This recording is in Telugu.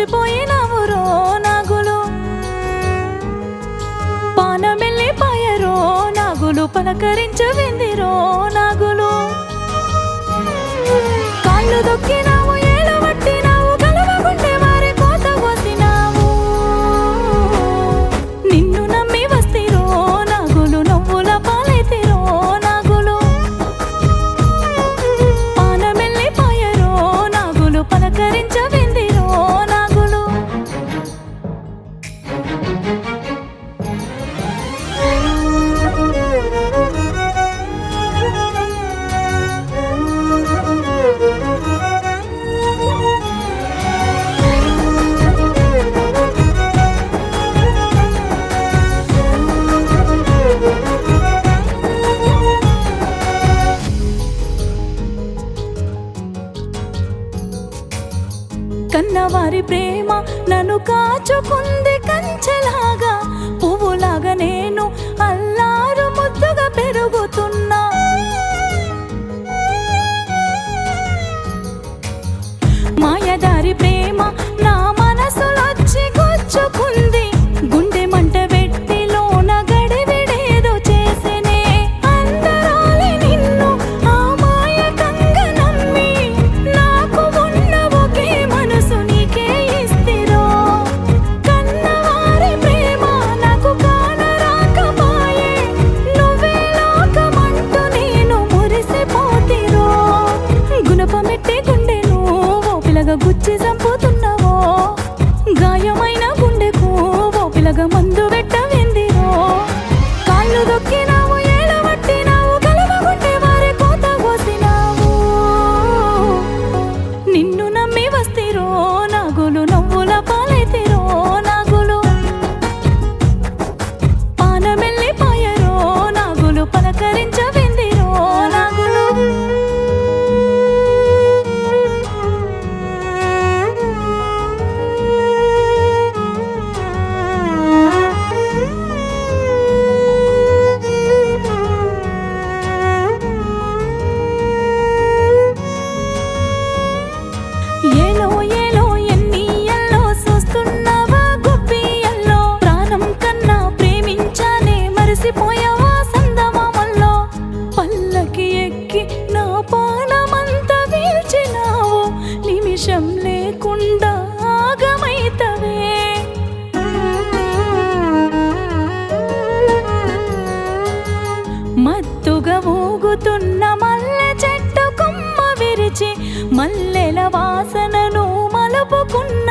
మురిసిపోయినావురో నాగులు పానమెల్లిపాయరో నాగులు పలకరించవిందిరో నాగులు కాళ్ళు దొక్కినావు ఏలవట్టినావు కలవకుంటే వారి కోత కోసినావు నిన్ను నమ్మి వస్తిరో నాగులు నవ్వుల పాలైతిరో నాగులు పానమెల్లిపాయరో నాగులు పలకరించవిందిరో నాగులు కన్నవారి ప్రేమ నన్ను కాచుకుంది కంచెలాగా పువ్వులాగా నేను అల్లారు ముద్దుగా పెరుగుతున్నా మాయదారి ప్రేమ నా మనసులొచ్చి గుచ్చుకుంది గుండె మంట పెట్టి లోన గడివిడేదో చేసేనే అందరాలి నిన్ను ఆ మాయకంగా నమ్మి నాకు ఉన్న ఒకే మనసు నీకే ఇస్తిరో కన్నవారి ప్రేమ నాకు కానరాకపాయే నువ్వే లోకమంటూ నేను మురిసిపోతిరో గుణపమెట్టి గుండెను ఓ పిలగ గుచ్చి చంపుతున్నావో గాయమైన గుండెకు ఓ పిలగ మందు పెట్టవిందిరో కాళ్ళు దొక్కినావు ఏలవట్టినావు కలవకుంటే వారి కోత కోసినావు నిన్ను నమ్మి వస్తిరో నాగులు నవ్వుల పాలైతిరో నాగులు పానమెల్లిపాయరో నాగులు పలకరించవిందిరో నాగులు ఏలో ఏలో ఎన్నియల్లో చూస్తున్నావా గుబ్బియల్లో ప్రాణం కన్నా ప్రేమించానే మరిసిపోయావా సందమామల్లో పల్లకి ఎక్కి నా పానమంతా వీల్చినావు నిమిషం లేకుండా ఆగమైతవే మత్తుగా ఊగుతున్న మల్లె చెట్టు కొమ్మ విరిచి మల్లెల వాసనను మలుపుకున్న